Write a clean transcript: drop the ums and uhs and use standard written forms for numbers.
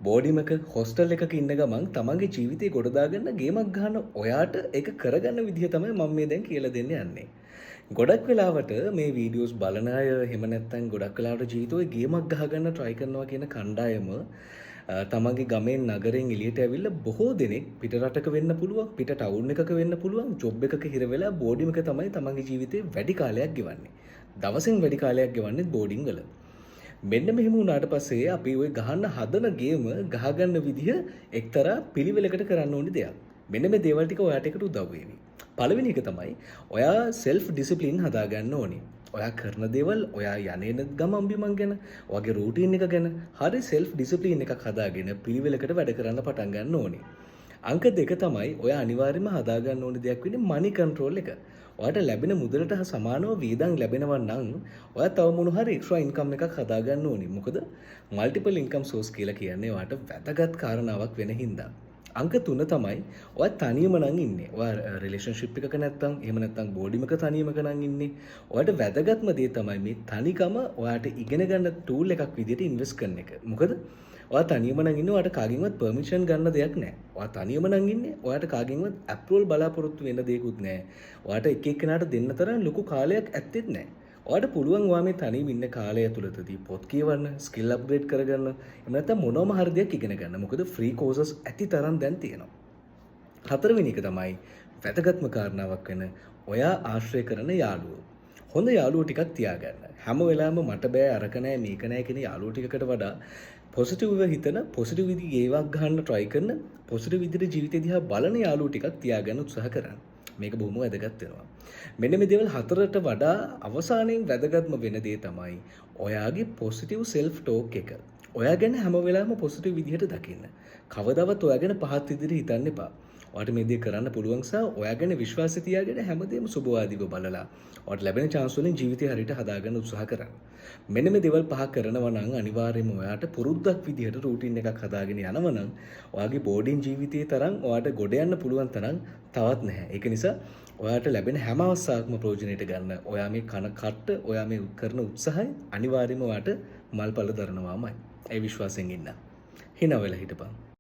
බෝඩිමක hostel එකක ඉන්න ගමන් තමන්ගේ ජීවිතේ ගොඩ දාගන්න ගේමක් ගන්න ඔයාට ඒක කරගන්න විදිහ තමයි මම මේ දැන් කියලා දෙන්න යන්නේ. ගොඩක් වෙලාවට මේ වීඩියෝස් බලන අය එහෙම නැත්නම් ගොඩක් වෙලාවට ජීවිතේ ගේමක් ගහගන්න try කරනවා කියන කණ්ඩායම තමන්ගේ ගමෙන් නගරෙන් එළියට ඇවිල්ලා බොහෝ දෙනෙක් පිට රටක වෙන්න පුළුවන් පිට ටවුන් එකක වෙන්න පුළුවන් ජොබ් එකක හිර වෙලා බෝඩිමක තමයි තමන්ගේ ජීවිතේ වැඩි කාලයක් ගෙවන්නේ. දවසෙන් වැඩි කාලයක් ගෙවන්නේ බෝඩින් වල. මෙන්න මෙහෙම වුණාට පස්සේ අපි ওই ගහන්න හදන ගේම ගහගන්න විදිහ එක්තරා පිළිවෙලකට කරන්න ඕනේ දෙයක්. මෙන්න මේ දේවල් ටික ඔයාට එකට උදව් වෙවි. පළවෙනි එක තමයි ඔයා self discipline හදාගන්න ඕනේ. ඔයා කරන දේවල් ඔයා යන්නේ ගමන් බිමන් ගැන ඔයාගේ routine එක ගැන හරි self discipline එකක් හදාගෙන පිළිවෙලකට වැඩ කරන්න පටන් ගන්න ඕනේ. අංක 2 තමයි ඔයා අනිවාර්යයෙන්ම හදාගන්න ඕනේ දෙයක් වෙන්නේ money control එක. ඔයාට ලැබෙන මුදලට සමානව වියදම් ලැබෙනවා නම් ඔයා තව මොන හරි extra income එකක් හදාගන්න ඕනේ. මොකද multiple income source කියලා කියන්නේ ඔයාට වැදගත් කාරණාවක් වෙන හින්දා. අංක 3 තමයි ඔයා තනියම නම් ඉන්නේ. ඔයා රිලේෂන්ෂිප් එකක නැත්තම් එහෙම නැත්තම් බෝඩිමක තනියමක නම් ඉන්නේ. ඔයාට වැදගත්ම දේ තමයි මේ තනිකම ඔයාට ඉගෙන ගන්න tool එකක් විදිහට ඉන්වෙස්ට් කරන එක. මොකද ඔයා තනියම නම් ඉන්නේ ඔයාට කාගෙන්වත් පර්මිෂන් ගන්න දෙයක් නැහැ. ඔයා තනියම නම් ඉන්නේ ඔයාට කාගෙන්වත් අප්‍රූවල් බලාපොරොත්තු වෙන්න දෙයක්වත් නැහැ. ඔයාට එක එක්කෙනාට දෙන්න තරම් ලොකු කාලයක් ඇත්තෙත් නැහැ. ඔයාට පුළුවන් ඔයා මේ තනියම ඉන්න කාලය ඇතුළතදී පොත් කියවන්න, ස්කිල් අප්ග්‍රේඩ් කරගන්න, එහෙම නැත්නම් මොනවාම හරි දෙයක් ඉගෙන ගන්න. මොකද ෆ්‍රී කෝසස් ඇති තරම් දැන් තියෙනවා. හතරවෙනි එක තමයි වැදගත්ම කාරණාවක් වෙන ඔයා ආශ්‍රය කරන යාළුවෝ. හොඳ යාළුවෝ ටිකක් තියාගන්න. හැම වෙලාවෙම මට බෑ අරක නෑ මේක නෑ කියන යාළුවෝ ටිකකට වඩා පොසිටිව්ව හිතන පොසිටිව් විදිහේ ගේවක් ගන්න try කරන පොසිටිව් විදිහට ජීවිතය දිහා බලන යාළුවෝ ටිකක් තියාගන්න උත්සාහ කරන්න. මේක බොහොම වැදගත් වෙනවා. මෙන්න මේ දේවල් හතරට වඩා අවසානයේ වැදගත්ම වෙන දේ තමයි ඔයාගේ පොසිටිව් self talk එක. ඔයා ගැන හැම වෙලාවෙම පොසිටිව් විදිහට දකින්න. කවදාවත් ඔයා ගැන පහත් විදිහට හිතන්න එපා. ඔයාට මේ දේ කරන්න පුළුවන් සහ ඔයා ගැන විශ්වාසය තියාගෙන හැමදේම සුබවාදීව බලලා ඔයාට ලැබෙන chance වලින් ජීවිතය හරියට හදාගන්න උත්සාහ කරන්න. මෙන්න මේ දේවල් පහ කරනවා නම් අනිවාර්යයෙන්ම ඔයාට පුරුද්දක් විදිහට routine එකක් හදාගෙන යනවා නම් ඔයාගේ බෝඩින් ජීවිතයේ තරම් ඔයාට ගොඩ යන්න පුළුවන් තරම් තවත් නැහැ. ඒක නිසා ඔයාට ලැබෙන හැම අවස්ථාවකම ප්‍රයෝජනෙට ගන්න. ඔයා මේ කන කට්ට ඔයා මේ කරන උත්සාහය අනිවාර්යයෙන්ම ඔයාට මල්පල දරනවාමයි. ඒ විශ්වාසයෙන් ඉන්න. හිනා වෙලා හිටපන්.